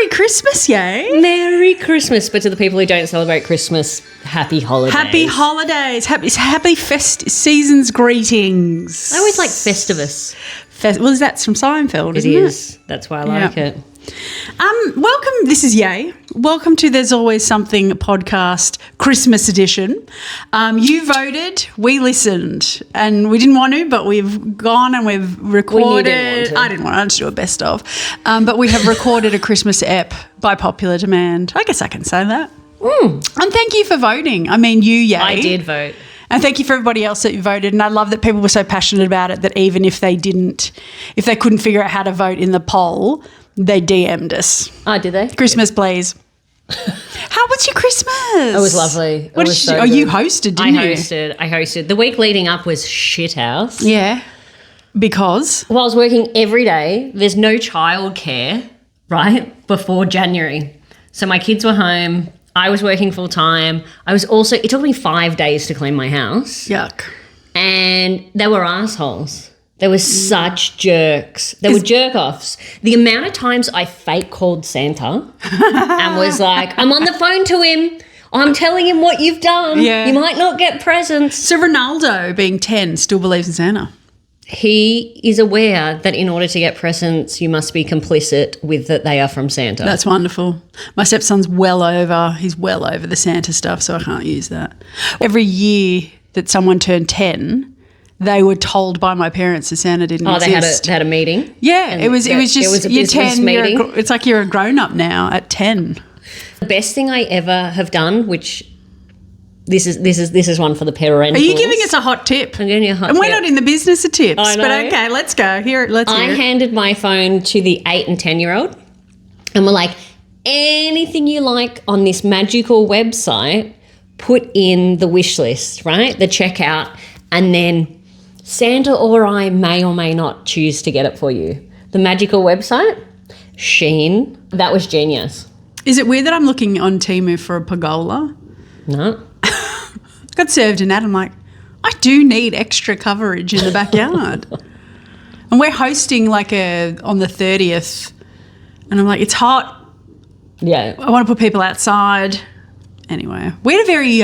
Merry Christmas, yay. Merry Christmas. But to the people who don't celebrate Christmas, happy holidays. Happy holidays. Happy season's greetings. I always like Festivus. Well, that's from Seinfeld, isn't it? It is. That's why I like it. Welcome. This is Yay. Welcome to There's Always Something podcast Christmas edition. You voted, we listened, and we didn't want to, but we've gone and we've recorded. I didn't want to. I just do a best of, but we have recorded a Christmas ep by popular demand. I guess I can say that. And thank you for voting. I mean, Yay. I did vote. And thank you for everybody else that voted. And I love that people were so passionate about it that even if they couldn't figure out how to vote in the poll, they DM'd us. Oh, did they? Christmas, please. How was your Christmas? It was lovely. What did you? Oh, you hosted, didn't you? I hosted. The week leading up was shithouse. Yeah. Because? Well, I was working every day. There's no childcare, right, before January. So my kids were home. I was working full time. It took me 5 days to clean my house. Yuck. And they were assholes. They were such jerks. They were jerk-offs. The amount of times I fake called Santa and was like, I'm on the phone to him. I'm telling him what you've done. Yeah. You might not get presents. So Ronaldo, being 10, still believes in Santa? He is aware that in order to get presents, you must be complicit with that they are from Santa. That's wonderful. My stepson's he's well over the Santa stuff, so I can't use that. Every year that someone turned 10, they were told by my parents that Santa didn't exist. They had a meeting? Yeah, it was just a you're business 10, meeting. It's like you're a grown-up now at 10. The best thing I ever have done, which this is one for the parentals. Are you giving us a hot tip? I'm giving you a hot tip. And we're not in the business of tips. I know. But okay, let's go. Let's hear it. I handed my phone to the 8 and 10-year-old and we're like, anything you like on this magical website, put in the wish list, right? The checkout, and then Santa or I may or may not choose to get it for you. The magical website, Shein, that was genius. Is it weird that I'm looking on Temu for a pergola? No. Got served an ad. I'm like, I do need extra coverage in the backyard. And we're hosting on the 30th. And I'm like, it's hot. Yeah. I want to put people outside. Anyway, we had a very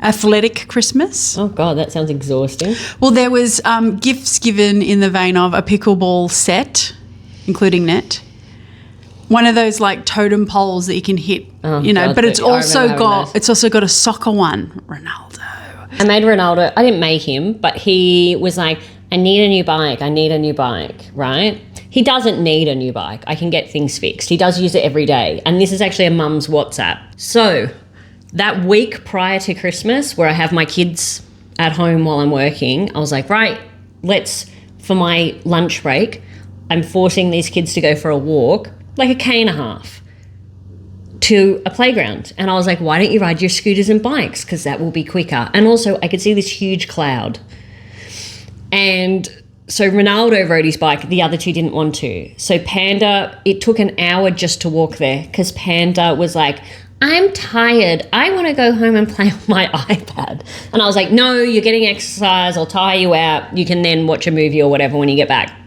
athletic Christmas. Oh, God, that sounds exhausting. Well, there was gifts given in the vein of a pickleball set, including net. One of those like totem poles that you can hit, God, but it's also got those. a soccer one. Ronaldo. I made Ronaldo. I didn't make him, but he was like, I need a new bike, right? He doesn't need a new bike. I can get things fixed. He does use it every day. And this is actually a mum's WhatsApp. So that week prior to Christmas where I have my kids at home while I'm working, I was like, right, for my lunch break, I'm forcing these kids to go for a walk, like a K1.5, to a playground. And I was like, why don't you ride your scooters and bikes? Because that will be quicker. And also I could see this huge cloud. And so Ronaldo rode his bike. The other two didn't want to. So Panda, it took an hour just to walk there because Panda was like, I'm tired. I want to go home and play on my iPad. And I was like, no, you're getting exercise. I'll tire you out. You can then watch a movie or whatever when you get back.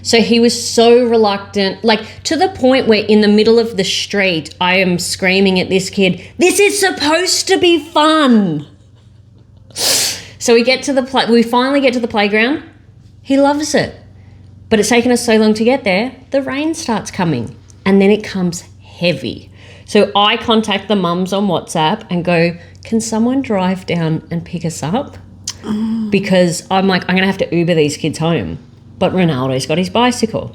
So he was so reluctant, like to the point where in the middle of the street, I am screaming at this kid, this is supposed to be fun. So we finally get to the playground. He loves it. But it's taken us so long to get there, the rain starts coming and then it comes heavy. So I contact the mums on WhatsApp and go, can someone drive down and pick us up? Because I'm like, I'm going to have to Uber these kids home. But Ronaldo's got his bicycle.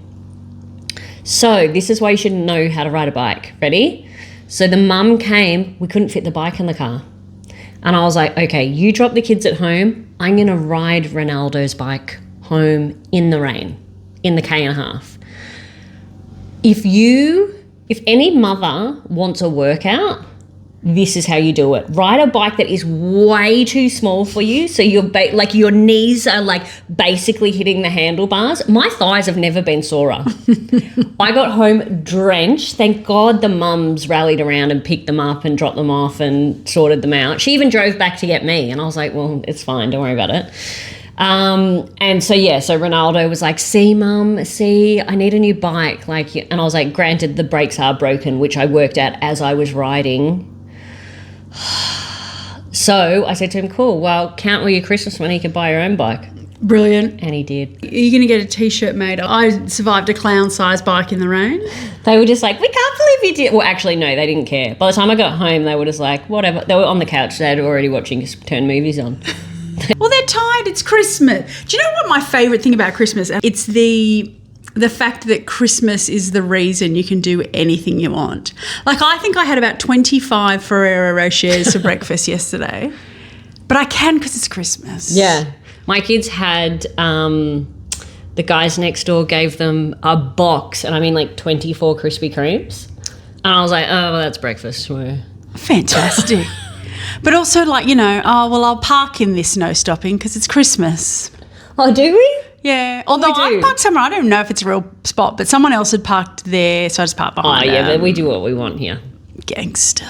So this is why you should know how to ride a bike. Ready? So the mum came. We couldn't fit the bike in the car. And I was like, okay, you drop the kids at home. I'm going to ride Ronaldo's bike home in the rain, in the K1.5. If any mother wants a workout, this is how you do it. Ride a bike that is way too small for you, so your knees are like basically hitting the handlebars. My thighs have never been sorer. I got home drenched. Thank God the mums rallied around and picked them up and dropped them off and sorted them out. She even drove back to get me, and I was like, well, it's fine. Don't worry about it. And so Ronaldo was like, see, Mum, see, I need a new bike. Like, and I was like, granted, the brakes are broken, which I worked out as I was riding. So I said to him, cool, well, count all your Christmas money, you can buy your own bike. Brilliant. And he did. Are you going to get a T-shirt made? I survived a clown-sized bike in the rain. They were just like, we can't believe you did. Well, actually, no, they didn't care. By the time I got home, they were just like, whatever. They were on the couch. They had already watching turn movies on. Well, they're tired. It's Christmas. Do you know what my favourite thing about Christmas? It's the fact that Christmas is the reason you can do anything you want. Like, I think I had about 25 Ferrero Rochers for breakfast yesterday. But I can because it's Christmas. Yeah. My kids had, the guys next door gave them a box, and I mean like 24 Krispy Kremes. And I was like, oh, well, that's breakfast. Fantastic. But also like, you know, oh, well, I'll park in this no stopping because it's Christmas. Oh, do we? Yeah. Although I parked somewhere, I don't know if it's a real spot, but someone else had parked there, so I just parked behind but we do what we want here. Gangster.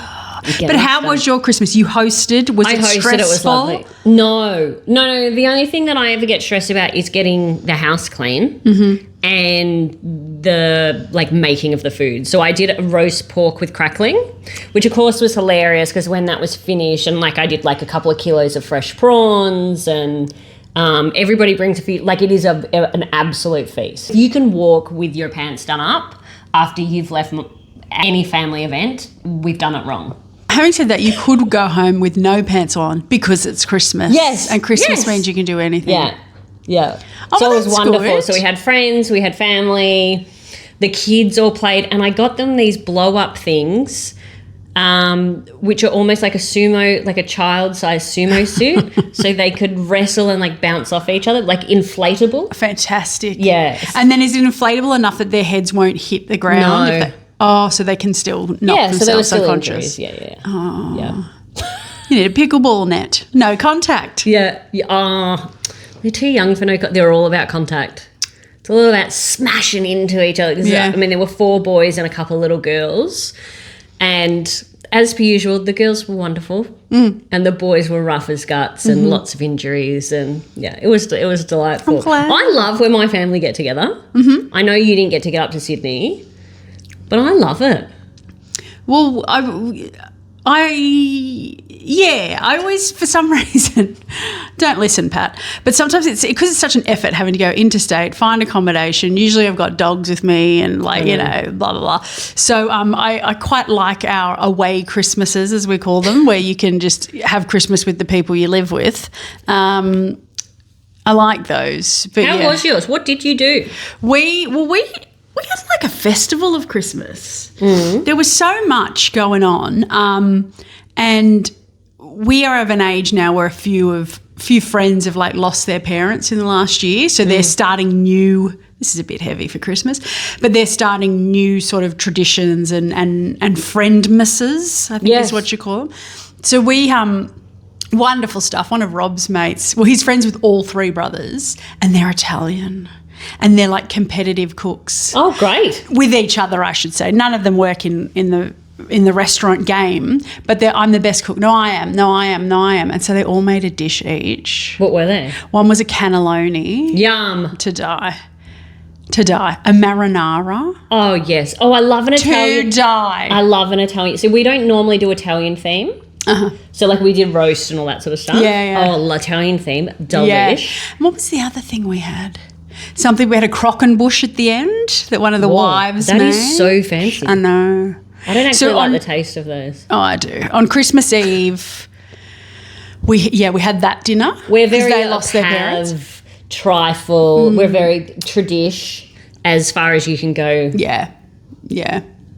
But how was your Christmas? You hosted? Was it stressful? It was lovely. No. The only thing that I ever get stressed about is getting the house clean and the making of the food. So I did a roast pork with crackling, which of course was hilarious because when that was finished, and I did a couple of kilos of fresh prawns, and everybody brings a few. It is an absolute feast. You can walk with your pants done up after you've left any family event. We've done it wrong. Having said that, you could go home with no pants on because it's Christmas. Yes. And Christmas means you can do anything. Yeah. Yeah. Oh, so well, it was wonderful. Good. So we had friends, we had family, the kids all played, and I got them these blow-up things, which are almost like a sumo, like a child-sized sumo suit, so they could wrestle and bounce off each other, inflatable. Fantastic. Yes. And then is it inflatable enough that their heads won't hit the ground? No. So they can still knock themselves unconscious. Yeah. Oh. Yeah. You need a pickleball net. No contact. Yeah. They're too young for no contact. They're all about contact. It's all about smashing into each other. Yeah. I mean, there were 4 boys and a couple of little girls. And as per usual, the girls were wonderful. And the boys were rough as guts and lots of injuries. And, yeah, it was delightful. I'm glad. I love when my family get together. I know you didn't get to get up to Sydney, but I love it. Well, I always, for some reason, don't listen, Pat, but sometimes it's because it's such an effort having to go interstate, find accommodation. Usually I've got dogs with me and blah, blah, blah. So I quite like our away Christmases, as we call them, where you can just have Christmas with the people you live with. I like those. But How was yours? What did you do? We had a festival of Christmas. There was so much going on, and we are of an age now where a few friends have like lost their parents in the last year, so they're starting new. This is a bit heavy for Christmas, but they're starting new sort of traditions and friendmasses, I think is what you call them. So we wonderful stuff. One of Rob's mates, well, he's friends with all three brothers, and they're Italian. And they're like competitive cooks. Oh, great. With each other, I should say. None of them work in the restaurant game, but I'm the best cook. No, I am. No, I am. No, I am. And so they all made a dish each. What were they? One was a cannelloni. Yum. To die. A marinara. Oh, yes. Oh, I love an Italian. To die. I love an Italian. So we don't normally do Italian theme. So like we did roast and all that sort of stuff. Yeah. Oh, Italian theme. Delish. Yeah. And what was the other thing we had? We had a crockenbush at the end that one of the wives made. That is so fancy. I know. I don't actually like the taste of those. Oh, I do. On Christmas Eve, we had that dinner. We're very they lost their parents. Trifle. We're very tradish as far as you can go. Yeah.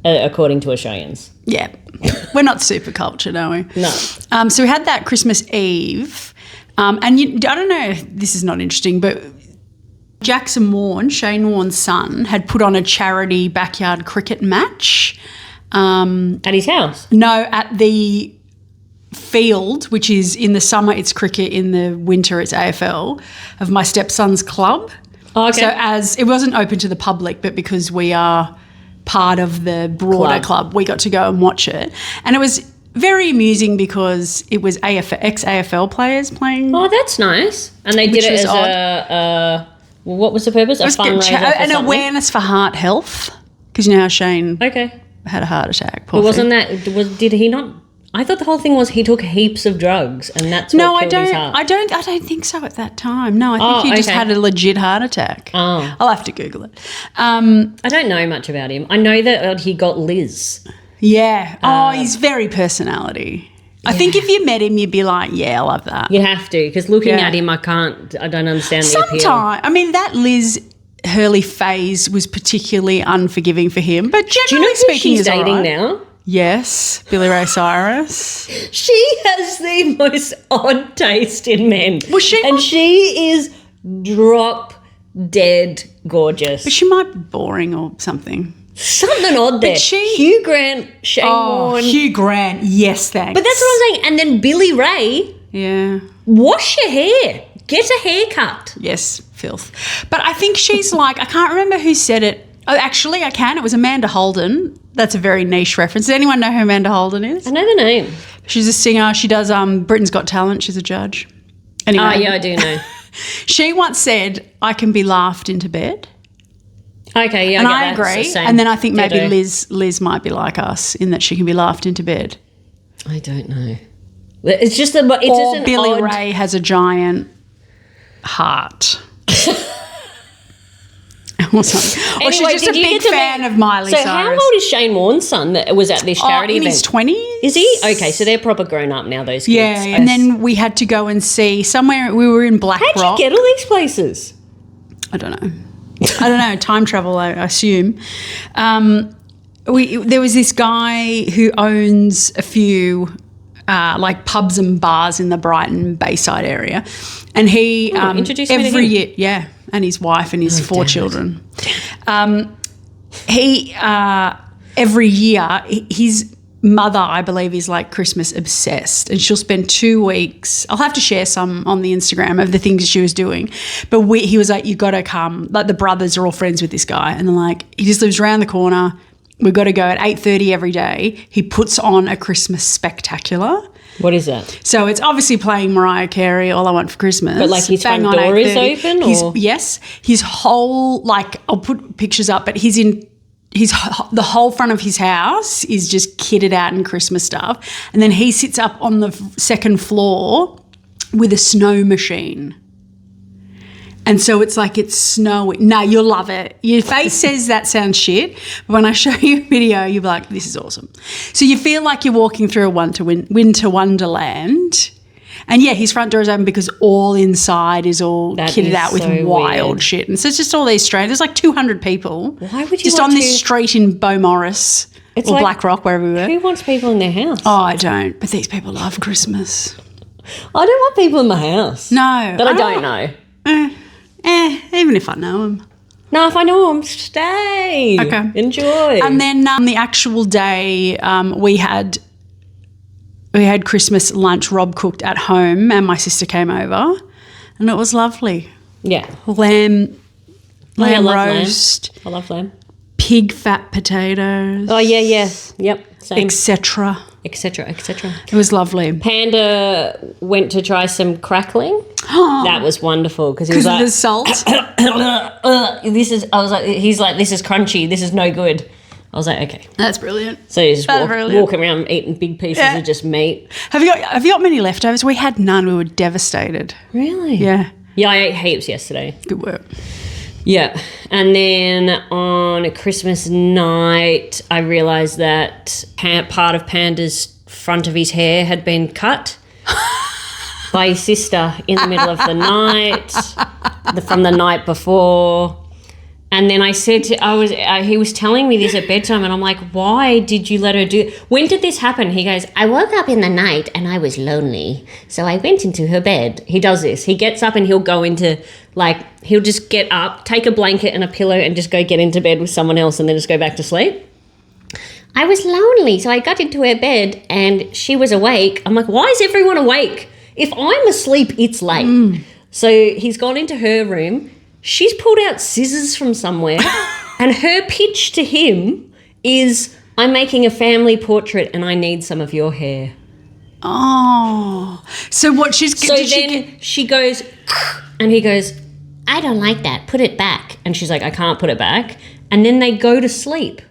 According to Australians. Yeah. We're not super cultured, are we? No. So we had that Christmas Eve, and I don't know if this is not interesting, but Jackson Warne, Shane Warne's son, had put on a charity backyard cricket match. At his house? No, at the field, which is in the summer it's cricket, in the winter it's AFL, of my stepson's club. Oh, okay. So as it wasn't open to the public, but because we are part of the broader club, we got to go and watch it. And it was very amusing because it was ex-AFL players playing. Oh, that's nice. And they Which did it was as what was the purpose? A fundraiser for an something? awareness for heart health. Because you know how Shane Okay. had a heart attack. But wasn't did he not? I thought the whole thing was he took heaps of drugs and that's what killed his heart. I don't think so at that time. No, I think he just had a legit heart attack. Oh. I'll have to Google it. I don't know much about him. I know that he got Liz. Yeah. He's very personality. I think if you met him, you'd be like, yeah, I love that. You have to, because looking at him, I don't understand the appeal. Sometimes, I mean, that Liz Hurley phase was particularly unforgiving for him, but generally Do you know who speaking, she's he's dating all right. now? Yes, Billy Ray Cyrus. She has the most odd taste in men. Well, she is drop dead gorgeous. But she might be boring or something. Something odd there. Hugh Grant, Shane Warne. Hugh Grant, yes, thanks. But that's what I'm saying. And then Billy Ray. Yeah. Wash your hair. Get a haircut. Yes, filth. But I think she's like, I can't remember who said it. Oh, actually, I can. It was Amanda Holden. That's a very niche reference. Does anyone know who Amanda Holden is? I know the name. She's a singer. She does Britain's Got Talent. She's a judge. Anyway. Oh, yeah, I do know. She once said, I can be laughed into bed. Okay, yeah, and I agree. And then I think maybe Liz might be like us in that she can be laughed into bed. I don't know. It's just Billy Ray has a giant heart. Or something. Or she's just a big fan of Miley Cyrus. So how old is Shane Warne's son that was at this charity event? In his 20s. Is he? Okay, so they're proper grown up now, those kids. Yeah, and then we had to go and see somewhere. We were in Black Rock. How'd you get all these places? I don't know. Time travel, I assume. There was this guy who owns a few like pubs and bars in the Brighton Bayside area, and he introduced me to every him. year, yeah, and his wife and his 4 children. He every year his mother, I believe, is like Christmas obsessed, and she'll spend 2 weeks. I'll have to share some on the Instagram of the things she was doing, but he was like, "You got to come." Like the brothers are all friends with this guy, and they're like, he just lives around the corner. We've got to go at 8:30 every day. He puts on a Christmas spectacular. What is that? So it's obviously playing Mariah Carey, All I Want for Christmas. But like his Bang front on door is 8:30. open? Yes. His whole, like, I'll put pictures up, but the whole front of his house is just kitted out in Christmas stuff. And then he sits up on the second floor with a snow machine. And so it's like it's snowing. No, you'll love it. Your face says that sounds shit, but when I show you a video, you'll be like, this is awesome. So you feel like you're walking through a winter wonderland. And, yeah, his front door is open because all inside is all kitted out with wild weird shit. And so it's just all these strange. There's like 200 people. Why would you just on this street in Beaumaris or like, Black Rock, wherever we were. Who wants people in their house? Oh, I don't. But these people love Christmas. I don't want people in my house. No. That I don't know. Even if I know them. No, if I know them, stay. Okay. Enjoy. And then the actual day we had Christmas lunch. Rob cooked at home and my sister came over and it was lovely. Yeah. Lamb I love roast. Lamb. I love lamb. Pig fat potatoes. Oh, yeah. Yep. Same. Etc. Etc. It was lovely. Panda went to try some crackling. That was wonderful because he was like, of the salt. He's like, this is crunchy. This is no good. I was like, okay. That's brilliant. So you just walking around eating big pieces of just meat. Have you got many leftovers? We had none. We were devastated. Really? Yeah. Yeah, I ate heaps yesterday. Good work. Yeah. And then on Christmas night, I realised that part of Panda's front of his hair had been cut by his sister in the middle of the night, from the night before. And then I said, he was telling me this at bedtime, and I'm like, why did you let her do it? When did this happen? He goes, I woke up in the night and I was lonely, so I went into her bed. He does this. He gets up and he'll go into, he'll just get up, take a blanket and a pillow and just go get into bed with someone else and then just go back to sleep. I was lonely, so I got into her bed and she was awake. I'm like, why is everyone awake? If I'm asleep, it's late. So he's gone into her room. She's pulled out scissors from somewhere and her pitch to him is I'm making a family portrait and I need some of your hair. Oh. So what So then she goes, and he goes, I don't like that. Put it back. And she's like, I can't put it back. And then they go to sleep.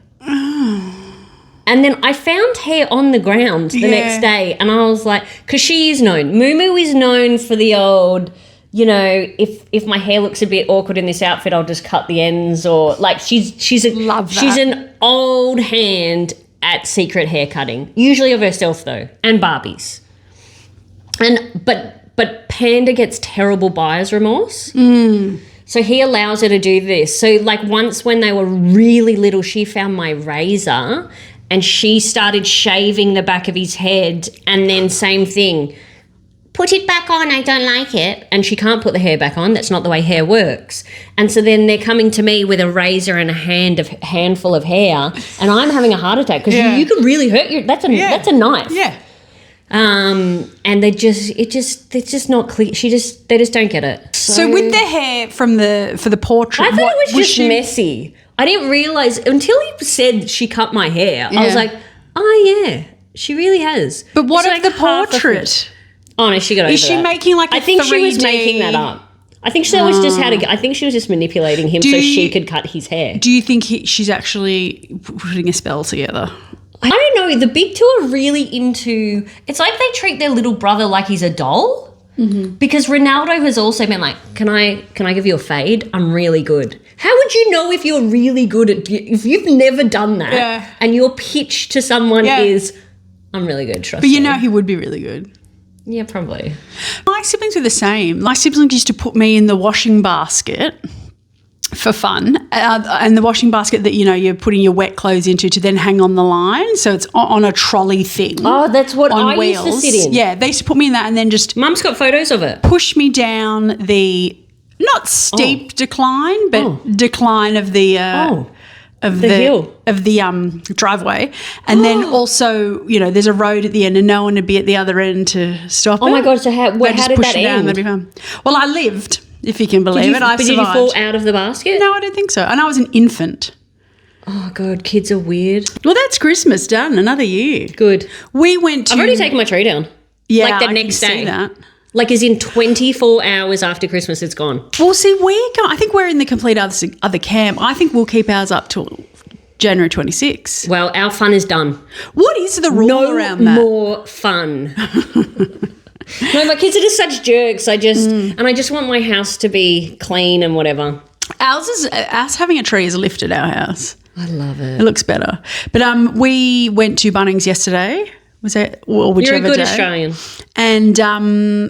And then I found hair on the ground the next day, and I was like, because she is known. Moo is known for the old, you know, if my hair looks a bit awkward in this outfit, I'll just cut the ends, or like she's an old hand at secret hair cutting, usually of herself though, and Barbies. And but Panda gets terrible buyer's remorse. So he allows her to do this. So like once when they were really little, she found my razor and she started shaving the back of his head, and then same thing. Put it back on, I don't like it. And she can't put the hair back on. That's not the way hair works. And so then they're coming to me with a razor and a handful of hair, and I'm having a heart attack because you could really hurt your. That's a knife. Yeah. And they're just not clear. They just don't get it. So with the hair for the portrait, I thought it was just messy. I didn't realise until he said she cut my hair. I was like, oh yeah, she really has. But what of the portrait? Oh no, she got over that. Is she making like a 3D? I think she was making that up. I think that was just I think she was just manipulating him so she could cut his hair. Do you think she's actually putting a spell together? I don't know. The big two are really into. It's like they treat their little brother like he's a doll. Mm-hmm. Because Ronaldo has also been like, can I give you a fade? I'm really good. How would you know if you're really good if you've never done that and your pitch to someone is, I'm really good, trust me. But you know he would be really good. Yeah, probably. My siblings were the same. My siblings used to put me in the washing basket for fun, and the washing basket that, you know, you're putting your wet clothes into to then hang on the line. So it's on a trolley thing. Oh, that's what I wheels. used to sit in. Yeah, they used to put me in that and then just... Mum's got photos of it. Push me down the, not steep decline, but decline of the... Of the hill. Of the driveway. And then also, you know, there's a road at the end and no one would be at the other end to stop it. Oh, my God. So how did that end? That'd be fun. Well, I lived... If you can believe it, I survived. Did you fall out of the basket? No, I don't think so. And I was an infant. Oh, God, kids are weird. Well, that's Christmas done, another year. Good. We went to... I've already taken my tree down. Yeah, like the next day. See that. Like as in 24 hours after Christmas, it's gone. Well, see, I think we're in the complete other camp. I think we'll keep ours up till January 26. Well, our fun is done. What is the rule around that? No more fun. No, my kids are just such jerks. I just want my house to be clean and whatever. Ours having a tree has lifted our house. I love it. It looks better. But we went to Bunnings yesterday. Was it? Well, whichever You're a good day. Australian. And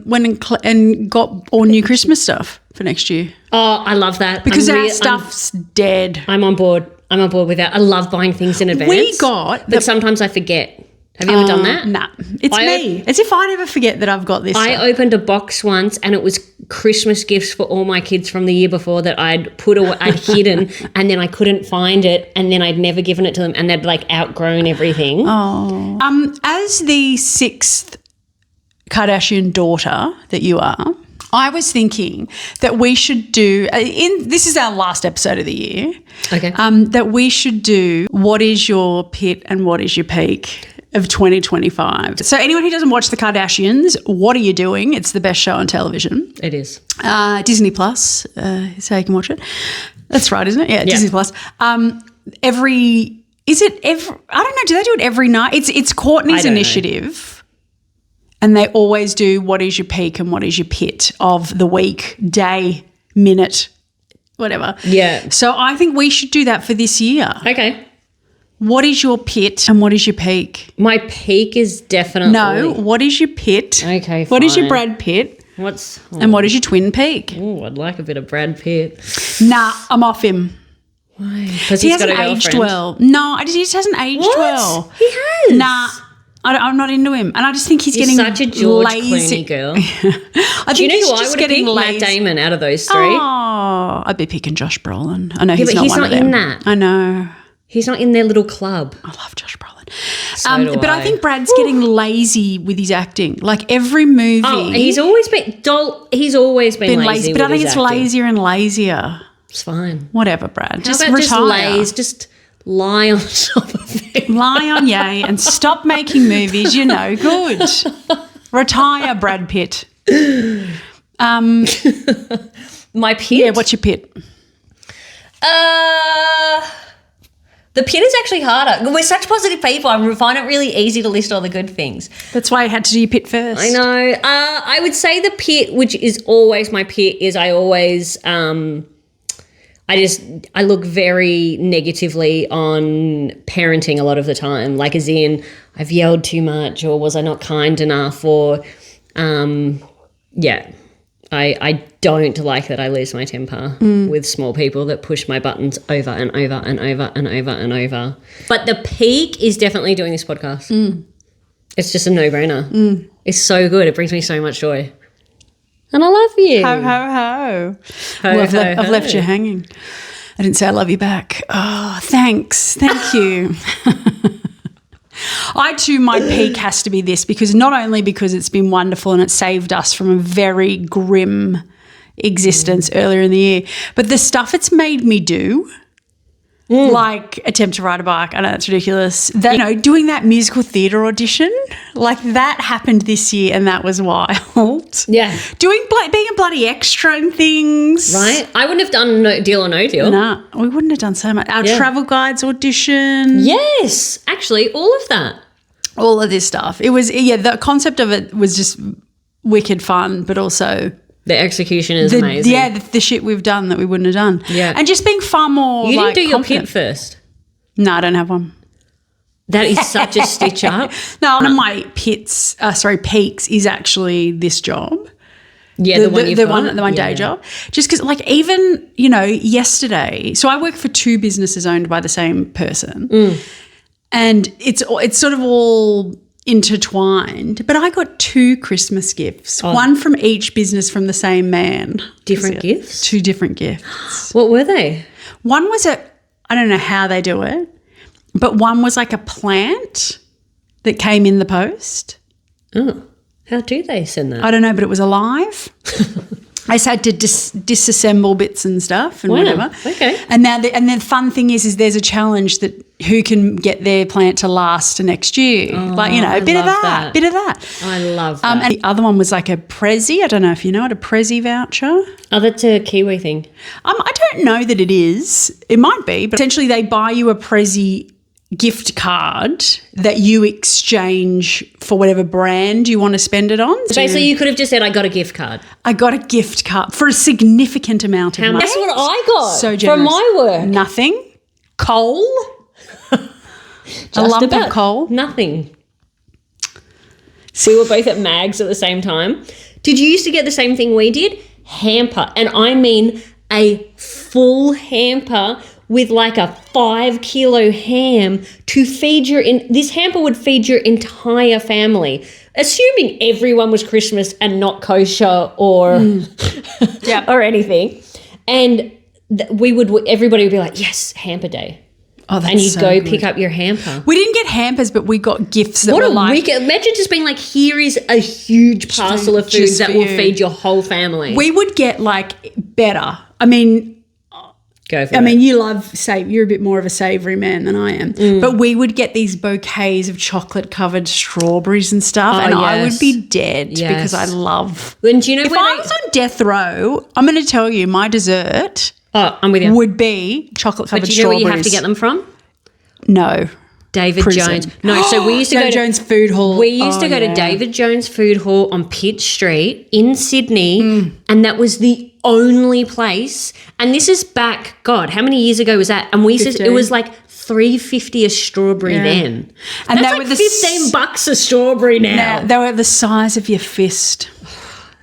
went and got all new Christmas stuff for next year. Oh, I love that. Because our stuff's dead. I'm on board. with that. I love buying things in advance. But sometimes I forget. Have you ever done that? Nah. It's me. As if I never forget that I've got this stuff. I opened a box once and it was Christmas gifts for all my kids from the year before that I'd hidden and then I couldn't find it and then I'd never given it to them and they'd like outgrown everything. Oh. As the sixth Kardashian daughter that you are, I was thinking that we should do, this is our last episode of the year. Okay. That we should do what is your pit and what is your peak of 2025. So anyone who doesn't watch the Kardashians, what are you doing? It's the best show on television. It is. Disney Plus is how you can watch it. That's right, isn't it? Yeah, Disney Plus. I don't know, do they do it every night? It's Courtney's initiative. And they always do what is your peak and what is your pit of the week, day, minute, whatever. Yeah. So I think we should do that for this year. Okay. What is your pit and what is your peak? My peak is definitely... No, what is your pit? Okay, fine. What is your Brad Pitt? And what is your twin peak? Oh, I'd like a bit of Brad Pitt. Nah, I'm off him. Why? Because he hasn't aged well. No, he just hasn't aged well. He has. Nah. I'm not into him. And I just think he's getting such a George lazy. Clooney girl. Do you know who I would have picked? Matt Damon out of those three. Oh, I'd be picking Josh Brolin. I know he's but not he's one not of them. in that. I know. He's not in their little club. I love Josh Brolin. But I think Brad's getting lazy with his acting. Like every movie. Oh, he's always been lazy. But I think it's lazier and lazier. It's fine. Whatever, Brad. Just retire. Just lie on top of it. Lie on yay and stop making movies. You're no good. Retire, Brad Pitt. My pit? Yeah, what's your pit? The pit is actually harder. We're such positive people. I find it really easy to list all the good things. That's why I had to do your pit first. I know. I would say the pit, which is always my pit, is I always I look very negatively on parenting a lot of the time. Like as in I've yelled too much, or was I not kind enough, or I don't like that I lose my temper with small people that push my buttons over and over and over and over and over. But the peak is definitely doing this podcast. It's just a no-brainer. It's so good. It brings me so much joy. And I love you. Ho, ho, ho. Well, I've left you hanging. I didn't say I love you back. Oh, thanks. Thank you. I too, my peak has to be this, because not only because it's been wonderful and it saved us from a very grim existence earlier in the year, but the stuff it's made me do, like attempt to ride a bike. I know that's ridiculous. That, doing that musical theatre audition, like that happened this year and that was wild. Yeah. Being a bloody extra and things. Right? I wouldn't have done no deal or no deal. Nah, we wouldn't have done so much. Our travel guides audition. Yes, actually, all of that. All of this stuff. It was, the concept of it was just wicked fun, but also the execution is amazing. Yeah, the shit we've done that we wouldn't have done. Yeah. And just being far more You didn't do confident. your pit first. No, I don't have one. That is such a stitch up. No, one of my peaks is actually this job. Yeah, the one you've got. My day job. Just because, like, even, yesterday, so I work for 2 businesses owned by the same person. And it's sort of all intertwined, but I got 2 Christmas gifts, one from each business from the same man. Different gifts? 2 different gifts. What were they? One was I don't know how they do it, but one was like a plant that came in the post. Oh, how do they send that? I don't know, but it was alive. I just had to disassemble bits and stuff and whatever. Okay. And now the fun thing is there's a challenge that who can get their plant to last to next year. A bit of that. I love that. And the other one was like a Prezi. I don't know if you know it, a Prezi voucher. Oh, that's a Kiwi thing. I don't know that it is. It might be, but essentially they buy you a Prezi gift card that you exchange for whatever brand you want to spend it on. So basically you could have just said, I got a gift card. I got a gift card for a significant amount of money. That's what I got so generous. From my work. Nothing. Coal. A lump of coal. Nothing. See, we're both at Mags at the same time. Did you used to get the same thing we did? Hamper. And I mean a full hamper with like a 5-kilo ham to feed this hamper would feed your entire family, assuming everyone was Christmas and not kosher or or anything. And everybody would be like, yes, hamper day. Oh, that's and you'd so go good. pick up your hamper. We didn't get hampers, but we got gifts that were like... Imagine just being like, here is a huge parcel of food that will feed your whole family. We would get like better. I mean... Go for it. You're a bit more of a savoury man than I am. But we would get these bouquets of chocolate-covered strawberries and stuff, I would be dead because I love... And do you know if I was on death row, I'm going to tell you, my dessert I'm with you. would be chocolate-covered strawberries. But do you know where you have to get them from? No. David Jones. No, so we used to go to Jones Food Hall. We used to go to David Jones Food Hall on Pitt Street in Sydney, and that was the only place. And this is back, God, how many years ago was that? And it was like $3.50 a strawberry then. And that's like $15 a strawberry now. They were the size of your fist.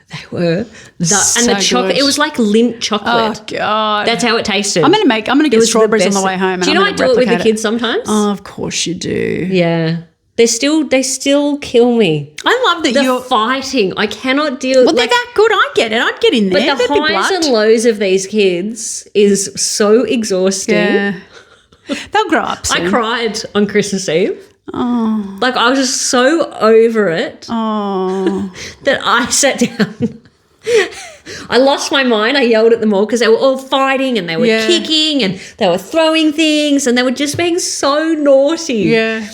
They were. So the chocolate, it was like Lindt chocolate. Oh, God. That's how it tasted. I'm going to get strawberries on the way home. Do you know I do it with the kids sometimes? Oh, of course you do. Yeah. They still kill me. I love that you're fighting. I cannot deal. Well, they're that good. I get it. I'd get in there. But the highs and lows of these kids is so exhausting. Yeah. They'll grow up soon. I cried on Christmas Eve. Oh. Like I was just so over it. Oh. That I sat down. I lost my mind. I yelled at them all because they were all fighting and they were kicking and they were throwing things and they were just being so naughty. Yeah.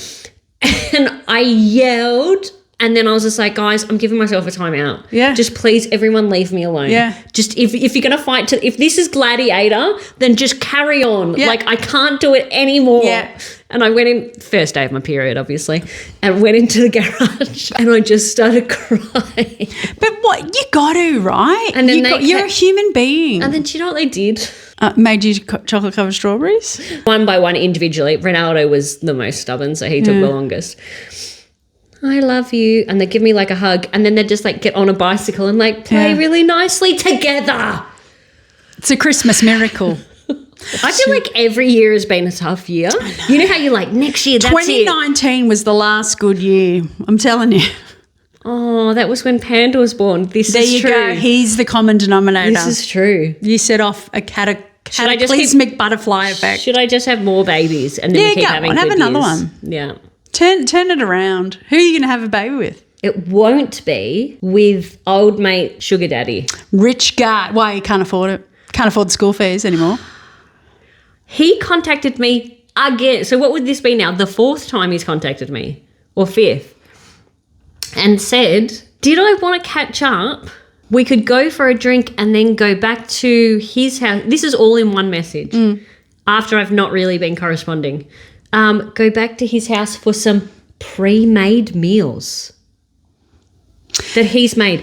And I yelled. And then I was just like, guys, I'm giving myself a timeout. Yeah. Just please, everyone leave me alone. Yeah. Just if you're going to fight, if this is Gladiator, then just carry on. Yeah. Like, I can't do it anymore. Yeah. And I went in, first day of my period, obviously, and went into the garage and I just started crying. But what? You got to, right? And then you're a human being. And then do you know what they did? Made you chocolate-covered strawberries? One by one individually. Ronaldo was the most stubborn, so he took the longest. I love you. And they give me like a hug and then they just like get on a bicycle and like play really nicely together. It's a Christmas miracle. I feel like every year has been a tough year. You know how you're like, next year, that's 2019 was the last good year. I'm telling you. Oh, that was when Panda was born. There you go. He's the common denominator. This is true. You set off a cataclysmic butterfly effect. Should I just have more babies and then we keep having have another one. Yeah. Turn it around. Who are you going to have a baby with? It won't be with old mate Sugar Daddy. Rich guy. Why? He can't afford it. Can't afford the school fees anymore. He contacted me again. So what would this be now? The 4th time he's contacted me or 5th and said, did I want to catch up? We could go for a drink and then go back to his house. This is all in one message after I've not really been corresponding. Go back to his house for some pre-made meals that he's made.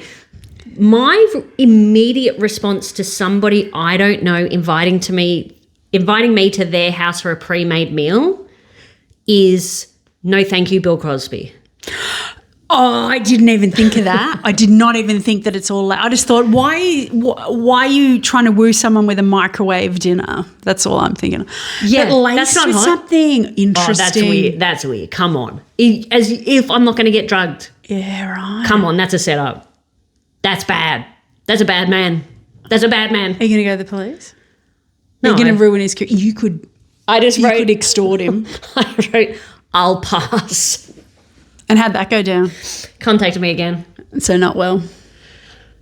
My immediate response to somebody I don't know inviting me to their house for a pre-made meal is no thank you, Bill Cosby. Oh, I didn't even think of that. I did not even think that it's all. I just thought, why are you trying to woo someone with a microwave dinner? That's all I'm thinking. Yeah, but that's not with hot. Something interesting. Oh, that's weird. That's weird. Come on. As if I'm not going to get drugged. Yeah, right. Come on, that's a setup. That's bad. That's a bad man. That's a bad man. Are you going to go to the police? No. You're going to ruin his career. You could extort him. I wrote, I'll pass. And how'd that go down? Contacted me again. So not well.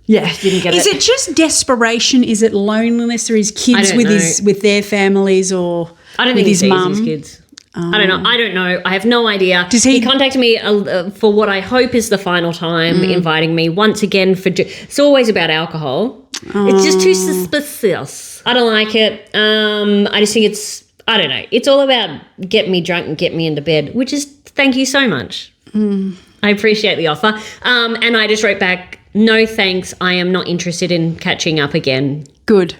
Yeah, didn't get it. Is it just desperation? Is it loneliness, or his kids with their families, or I don't with think his mum? His kids. I don't know. I don't know. I have no idea. He contacted me for what I hope is the final time, inviting me once again for. It's always about alcohol. It's just too suspicious. I don't like it. I just think it's. I don't know. It's all about get me drunk and get me into bed, which is thank you so much. I appreciate the offer. And I just wrote back, no thanks. I am not interested in catching up again. Good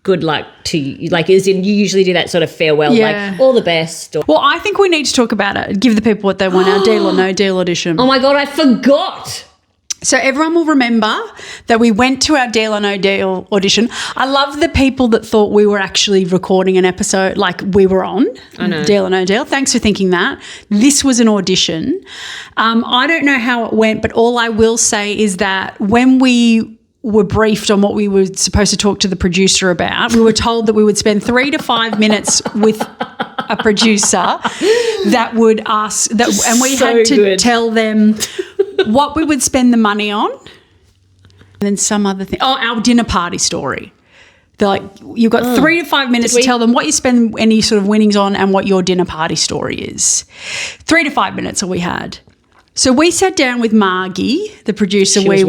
luck to you. Like, as in, you usually do that sort of farewell, like, all the best. Well, I think we need to talk about it. Give the people what they want, our deal or no deal audition. Oh, my God, I forgot. So everyone will remember that we went to our Deal or No Deal audition. I love the people that thought we were actually recording an episode, like we were on Deal or No Deal. Thanks for thinking that. This was an audition. I don't know how it went, but all I will say is that when we were briefed on what we were supposed to talk to the producer about, we were told that we would spend 3 to 5 minutes with a producer that would ask that, and we had to tell them what we would spend the money on, and then some other thing. Oh, our dinner party story. They're like, you've got 3 to 5 minutes to tell them what you spend any sort of winnings on and what your dinner party story is. 3 to 5 minutes all we had. So we sat down with Margie, the producer we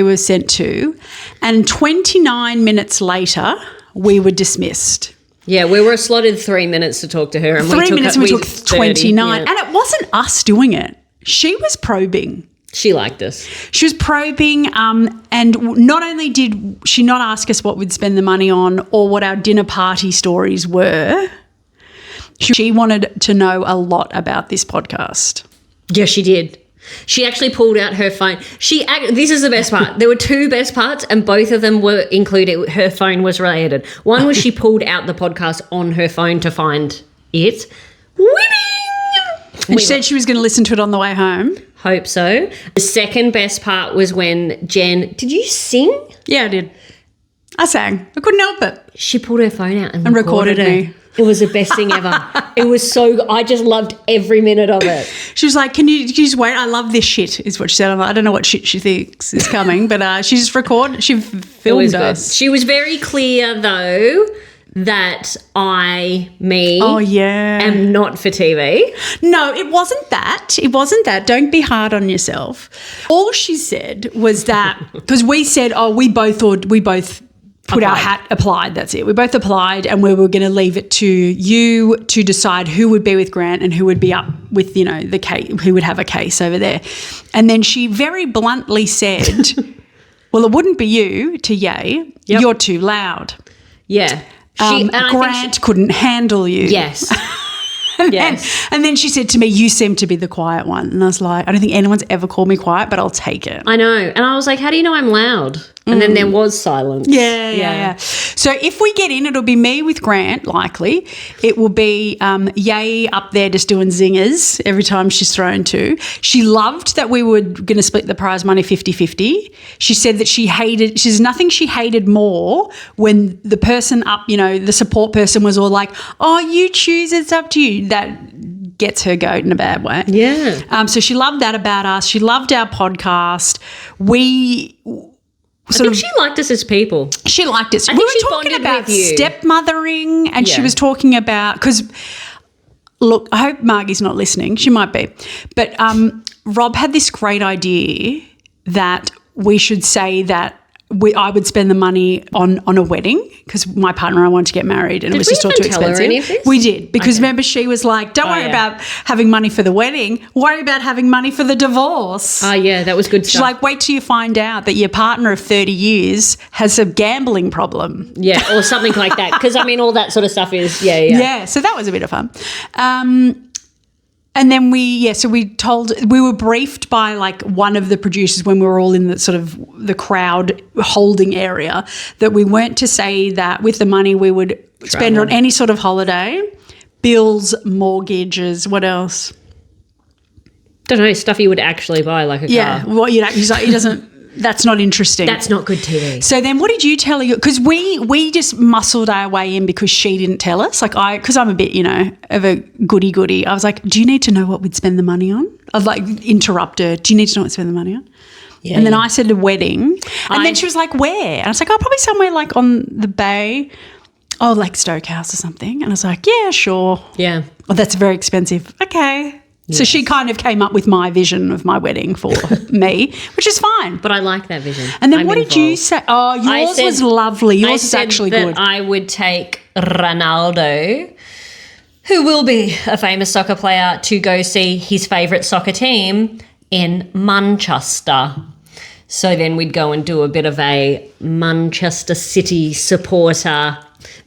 were sent to, and 29 minutes later we were dismissed. Yeah, we were slotted 3 minutes to talk to her. And 3 minutes and we took 29. Yeah. And it wasn't us doing it. She was probing. She liked us. She was probing, and not only did she not ask us what we'd spend the money on or what our dinner party stories were, she wanted to know a lot about this podcast. Yeah, she did. She actually pulled out her phone. This is the best part. There were 2 best parts, and both of them were included. Her phone was related. One was she pulled out the podcast on her phone to find it. Winning! And she said she was going to listen to it on the way home. Hope so. The second best part was when Jen, did you sing? Yeah, I did. I sang. I couldn't help it. She pulled her phone out and recorded me. It was the best thing ever. It was I just loved every minute of it. She was like, can you just wait? I love this shit, is what she said. I'm like, I don't know what shit she thinks is coming, but she just she filmed us. She was very clear, though, that am not for TV. No, it wasn't that. It wasn't that. Don't be hard on yourself. All she said was that, because we said, we both put our hat, applied, that's it. We both applied, and we were going to leave it to you to decide who would be with Grant and who would be up with, the case, who would have a case over there. And then she very bluntly said, well, it wouldn't be you to Ye. Yep. You're too loud. Yeah. Grant couldn't handle you. Yes. And then she said to me, you seem to be the quiet one. And I was like, I don't think anyone's ever called me quiet, but I'll take it. I know. And I was like, how do you know I'm loud? And then there was silence. Yeah. So if we get in, it'll be me with Grant, likely. It will be Ye up there just doing zingers every time she's thrown to. She loved that we were going to split the prize money 50-50. She said that there's nothing she hated more when the person up, the support person was all like, oh, you choose, it's up to you. That gets her goat in a bad way. Yeah. So she loved that about us. She loved our podcast. I think she liked us as people. She liked us. I We think she were talking bonded about with you. stepmothering, and she was talking about, because, look, I hope Margie's not listening. She might be. But Rob had this great idea that we should say that I would spend the money on a wedding, because my partner and I wanted to get married, and it was just all too expensive. Did we even tell her any of this? We did, because remember, she was like, don't worry about having money for the wedding, worry about having money for the divorce. Oh, yeah, that was good stuff. She's like, wait till you find out that your partner of 30 years has a gambling problem. Yeah, or something like that, because, all that sort of stuff is, Yeah, so that was a bit of fun. And then we were briefed by like one of the producers when we were all in the sort of the crowd holding area, that we weren't to say that with the money we would spend on any sort of holiday, bills, mortgages, what else? Don't know, stuff you would actually buy, like a car. Yeah, well, he's like, he doesn't. That's not interesting. That's not good TV. So then what did you tell her? Because we just muscled our way in because she didn't tell us. Like because I'm a bit, of a goody. I was like, do you need to know what we'd spend the money on? I'd like interrupt her. Do you need to know what we'd spend the money on? Yeah. And then I said a wedding. And then she was like, where? And I was like, probably somewhere like on the bay. Oh, like Stoke House or something. And I was like, yeah, sure. Yeah. Oh, that's very expensive. Okay. Yes. So she kind of came up with my vision of my wedding for me, which is fine. But I like that vision. And then what did you say? Oh, yours was lovely. Yours is actually good. I would take Ronaldo, who will be a famous soccer player, to go see his favourite soccer team in Manchester. So then we'd go and do a bit of a Manchester City supporter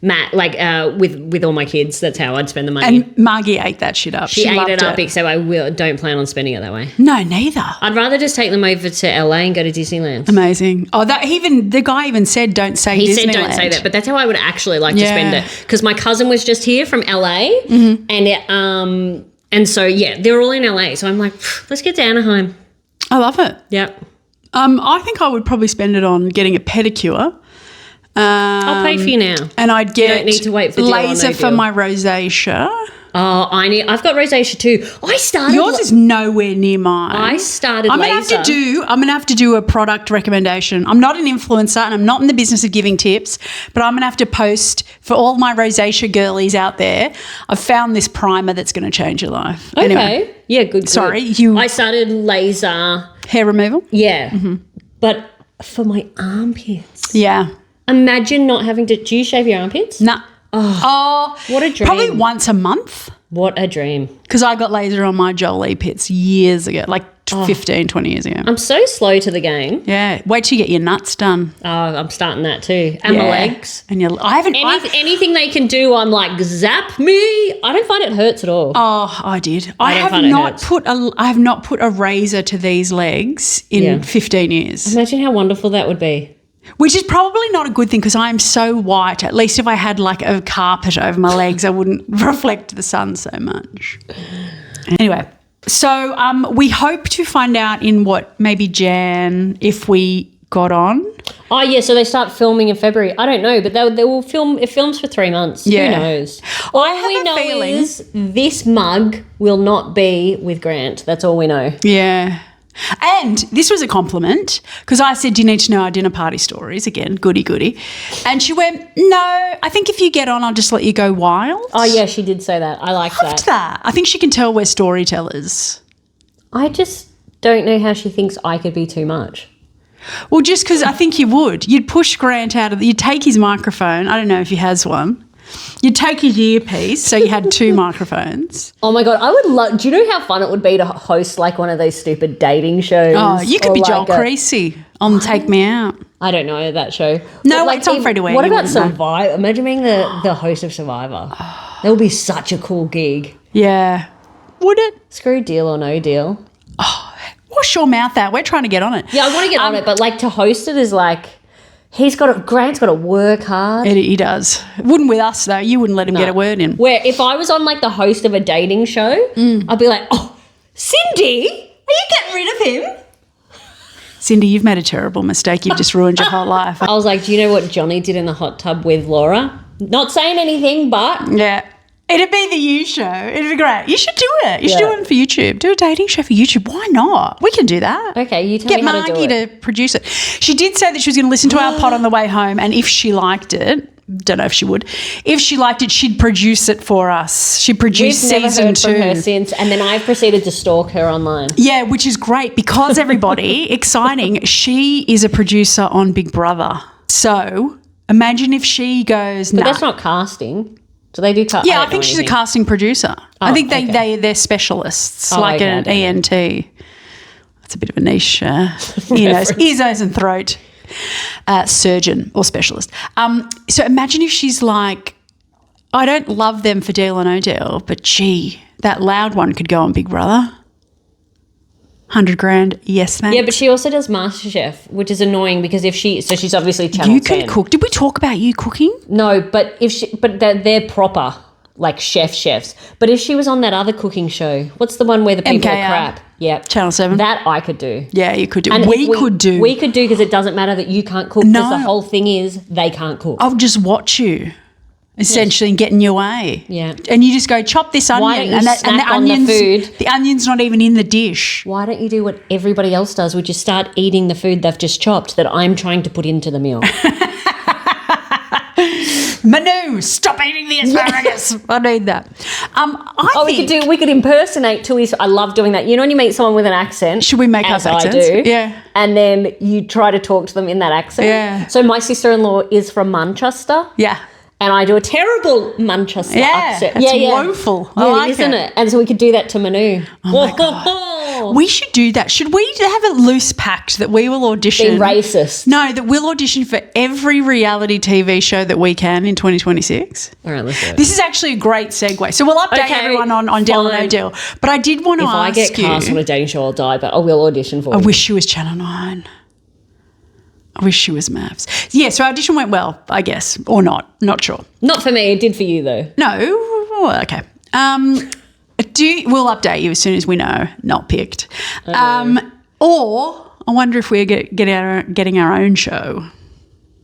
with all my kids. That's how I'd spend the money. And Margie ate that shit up. She ate it up, so I don't plan on spending it that way. No, neither. I'd rather just take them over to LA and go to Disneyland. Amazing. Oh, the guy even said don't say Disneyland. He said don't say that, but that's how I would actually like to spend it, because my cousin was just here from LA, and so they're all in LA. So I'm like, let's get to Anaheim. I love it. Yep. I think I would probably spend it on getting a pedicure. I'll pay for you now. And I'd get you don't need to wait for laser for my rosacea. Oh, I've got rosacea too. Yours is nowhere near mine. I started I'm laser. I'm gonna have to do a product recommendation. I'm not an influencer and I'm not in the business of giving tips, but I'm gonna have to post for all my rosacea girlies out there. I've found this primer that's gonna change your life. Okay. Anyway. Yeah, good. Sorry, I started laser hair removal. Yeah, but for my armpits. Yeah. Imagine not having to. Do you shave your armpits? Nah. Oh, what a dream. Probably once a month. What a dream. Because I got laser on my Jolie pits years ago, like 15, 20 years ago. I'm so slow to the game. Yeah. Wait till you get your nuts done. Oh, I'm starting that too. And my legs. And I haven't. Anything they can do, I'm like, zap me. I don't find it hurts at all. Oh, I did. I have not put a razor to these legs in 15 years. Imagine how wonderful that would be. Which is probably not a good thing because I am so white. At least if I had like a carpet over my legs, I wouldn't reflect the sun so much. Anyway, so we hope to find out in maybe Jan if we got on. Oh, yeah, so they start filming in February. I don't know, but they will film. It films for 3 months. Yeah. Who knows? All we know is this mug will not be with Grant. That's all we know. Yeah. And this was a compliment because I said, do you need to know our dinner party stories? Again, goody. And she went, no, I think if you get on, I'll just let you go wild. Oh, yeah, she did say that. I like that. I think she can tell we're storytellers. I just don't know how she thinks I could be too much. Well, just because I think you would. You'd push Grant out of you'd take his microphone. I don't know if he has one. You'd take his earpiece so you had 2 microphones. Oh, my God. I would love... Do you know how fun it would be to host like one of those stupid dating shows? Oh, you could be Joel Creasy on Take Me Out. I don't know that show. No, it's on free to wear. What about Survivor? Imagine being the host of Survivor. That would be such a cool gig. Yeah. Would it? Screw Deal or No Deal. Oh, wash your mouth out. We're trying to get on it. Yeah, I want to get on it, but like to host it is like... Grant's got to work hard. He does. Wouldn't with us, though. You wouldn't let him get a word in. Where if I was on like the host of a dating show, I'd be like, oh, Cindy, are you getting rid of him? Cindy, you've made a terrible mistake. You've just ruined your whole life. I was like, do you know what Johnny did in the hot tub with Laura? Not saying anything, but... Yeah. It'd be the You Show. It'd be great. You should do it. You should do it for YouTube. Do a dating show for YouTube. Why not? We can do that. Okay, you tell me how to do it. Get Margie to produce it. She did say that she was going to listen to our pod on the way home, and if she liked it, don't know if she would, if she liked it, she'd produce it for us. She'd produce season 2. We've never heard from her since, and then I've proceeded to stalk her online. Yeah, which is great because everybody, exciting, she is a producer on Big Brother. So imagine if she goes, But that's not casting. Do they do casting? Yeah, I think she's a casting producer. I think they're specialists, like an ENT. That's a bit of a niche, ears, nose and throat surgeon or specialist. So imagine if she's like, I don't love them for Deal or No Deal, but gee, that loud one could go on Big Brother. 100 grand, yes, mate. Yeah, but she also does MasterChef, which is annoying because she's obviously Channel 10. You can cook. Did we talk about you cooking? No, but they're proper, like chefs. But if she was on that other cooking show, what's the one where the people are crap? Yeah. Channel 7. That I could do. Yeah, you could do. And we could do because it doesn't matter that you can't cook because the whole thing is they can't cook. I'll just watch you. Essentially, and get in your way. Yeah. And you just go, chop this onion. Why don't you and snack the on onions, the food? The onion's not even in the dish. Why don't you do what everybody else does, which is start eating the food they've just chopped that I'm trying to put into the meal? Manu, stop eating the asparagus. I need that. We could impersonate Tui's. I love doing that. You know when you meet someone with an accent? Should we make up accents? I do. Yeah. And then you try to talk to them in that accent. Yeah. So my sister-in-law is from Manchester. Yeah. And I do a terrible Manchester accent. It's woeful. I like isn't it? And so we could do that to Manu. Oh my God. We should do that. Should we have a loose pact that we will audition? Be racist. No, that we'll audition for every reality TV show that we can in 2026. All right, let's do it. This is actually a great segue. So we'll update everyone on Deal or No Deal. But I did want to ask you. If I get cast on a dating show, I'll die, but I will audition for you. I wish she was Channel 9. I wish she was Mavs. Yeah, so audition went well, I guess, or not. Not sure. Not for me. It did for you, though. No. Oh, okay. We'll update you as soon as we know. Not picked. Or I wonder if we're getting our own show.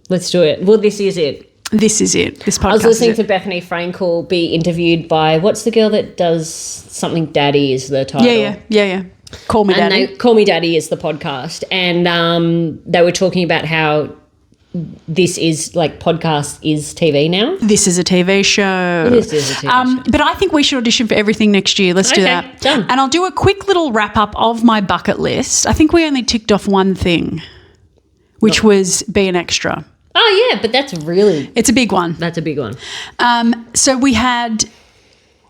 Let's do it. Well, this is it. This is it. This podcast. I was listening to Bethany Frankel be interviewed by, what's the girl that does something Daddy is the title? Yeah. Call Me Daddy. Call Me Daddy is the podcast. And they were talking about how this is like podcast is TV now. This is a TV show. This is a TV show. But I think we should audition for everything next year. Let's do that. Done. And I'll do a quick little wrap up of my bucket list. I think we only ticked off one thing, which was be an extra. Oh, yeah, but it's a big one. That's a big one. So we had...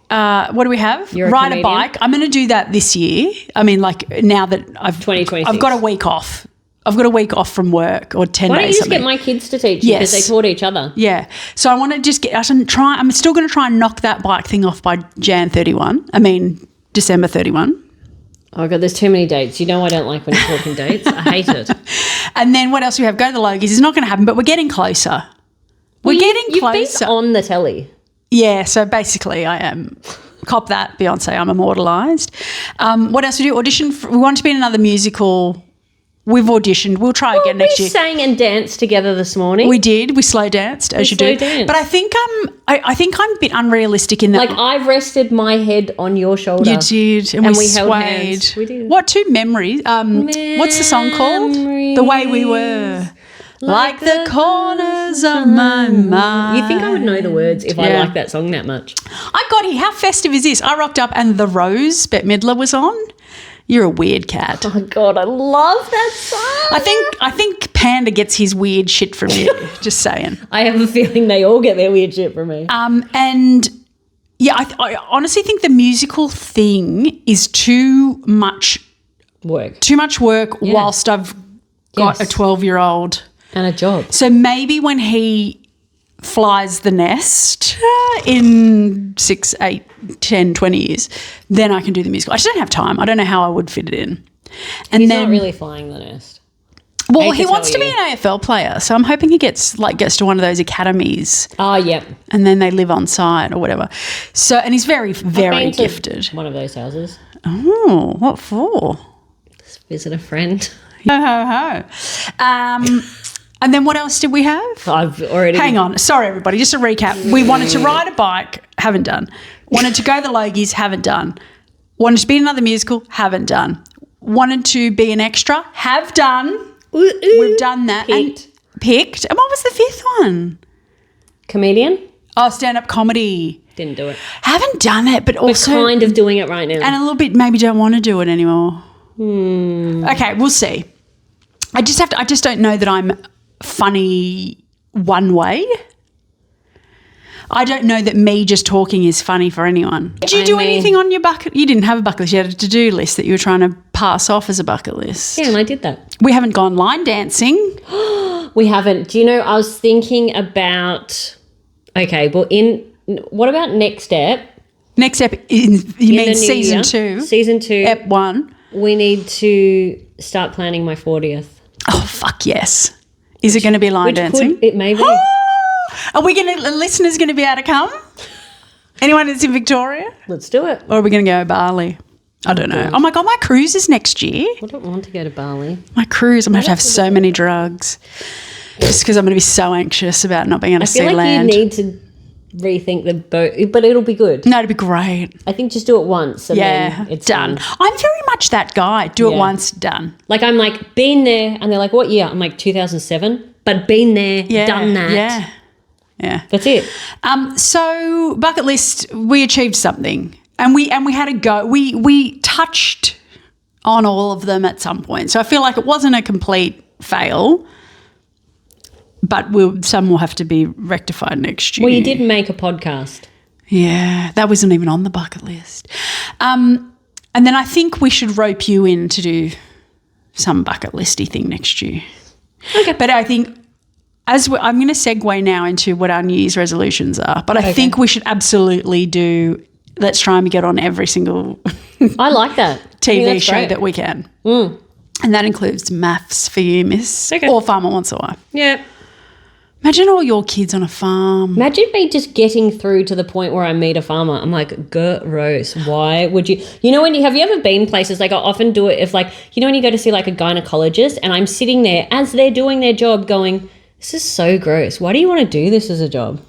what do we have? Ride a bike. I'm going to do that this year. I mean, like now that I've 2026. I've got a week off. I've got a week off from work or 10 days. Why don't you just something. get my kids to teach you because they taught each other? Yeah. So I want to just I'm still going to try and knock that bike thing off by December 31. Oh, God, there's too many dates. You know I don't like when you're talking dates. I hate it. And then what else do we have? Go to the Logies. It's not going to happen, but we're getting closer. We're getting closer. You've been on the telly. Yeah, so basically I am. Cop that, Beyonce, I'm immortalised. What else do we do? Audition. We want to be in another musical We've auditioned. We'll try again next year. We sang and danced together this morning. We did. We slow danced, as you do. Danced. But I think I think I'm a bit unrealistic in that. Like I rested my head on your shoulder. You did, and we held swayed. hands. We did. What two memories? What's the song called? The Way We Were. Like the corners of my mind. You think I would know the words if I liked that song that much? I got here. How festive is this? I rocked up and The Rose, Bette Midler, was on. You're a weird cat. Oh God, I love that song. I think Panda gets his weird shit from you. Just saying. I have a feeling they all get their weird shit from me. And yeah, I honestly think the musical thing is too much work whilst I've got a 12-year-old and a job. So maybe when he flies the nest in 6, 8, 10, 20 years, then I can do the musical. I just don't have time. I don't know how I would fit it in. And He's then, not really flying the nest. Well, he wants to be an AFL player, so I'm hoping he gets to one of those academies. Oh, yep. And then they live on site or whatever. So, and he's very, very gifted. One of those houses. Oh, what for? Just visit a friend. Ho, ho, ho. And then what else did we have? I've already... Hang on. Sorry, everybody. Just a recap. We wanted to ride a bike. Haven't done. Wanted to go to the Logies. Haven't done. Wanted to be in another musical. Haven't done. Wanted to be an extra. Have done. We've done that. Picked. And what was the fifth one? Comedian? Oh, stand-up comedy. Didn't do it. Haven't done it, but also... We're kind of doing it right now. And a little bit maybe don't want to do it anymore. Okay, we'll see. I just don't know that I'm funny one way. I don't know that me just talking is funny for anyone. Did you do anything on your bucket? You didn't have a bucket list. You had a to-do list that you were trying to pass off as a bucket list. Yeah, and I did that. We haven't gone line dancing. We haven't. Do you know, I was thinking about, okay, well, what about next step? Next step, you mean season 2? Season 2. Ep 1. We need to start planning my 40th. Oh, fuck yes. Is it going to be line dancing? It may be. Are listeners going to be able to come? Anyone that's in Victoria? Let's do it. Or are we going to go to Bali? I don't know. Oh, my God, my cruise is next year. I don't want to go to Bali. My cruise, I'm going to have so many drugs just because I'm going to be so anxious about not being able to see land. I feel like you need to rethink the boat, but it'll be good. No, it'll be great. I think just do it once and then it's done. I'm very much that guy. Do it once, done. Like I'm like, been there, and they're like, what year? I'm like 2007, but been there, done that. Yeah. That's it. So bucket list, we achieved something. And we had a go. We touched on all of them at some point. So I feel like it wasn't a complete fail. But some will have to be rectified next year. Well, you did make a podcast. Yeah, that wasn't even on the bucket list. And then I think we should rope you in to do some bucket listy thing next year. Okay. But I think I'm going to segue now into what our New Year's resolutions are. But I think we should absolutely do, let's try and get on every single I like that. TV show that we can. And that includes maths for you, miss. Okay. Or Farmer Wants a Wife. Yeah. Imagine all your kids on a farm. Imagine me just getting through to the point where I meet a farmer. I'm like, gross. Why would you? You know, have you ever been places, like I often do it if like, you know when you go to see like a gynecologist and I'm sitting there as they're doing their job going, this is so gross. Why do you want to do this as a job?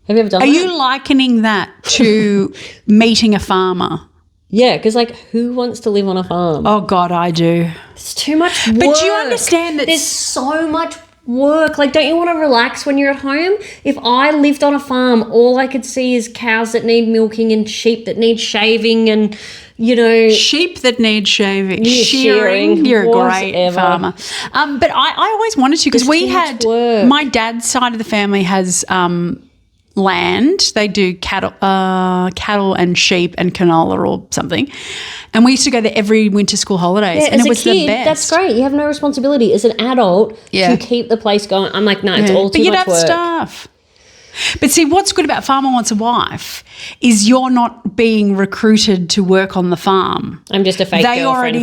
Have you ever done that? Are you likening that to meeting a farmer? Yeah, because like who wants to live on a farm? Oh, God, I do. It's too much work. But do you understand that there's so much work? Like, don't you want to relax when you're at home? If I lived on a farm, all I could see is cows that need milking and sheep that need shaving and, you know... Sheep that need shaving. Shearing. You're a great farmer. But I always wanted to because we had... My dad's side of the family has... land. They do cattle and sheep and canola or something. And we used to go there every winter school holidays. And it was the best. That's great. You have no responsibility as an adult to keep the place going. I'm like, no, it's all too much work. But you'd have staff. But see, what's good about Farmer Wants a Wife is you're not being recruited to work on the farm. I'm just a fake girlfriend.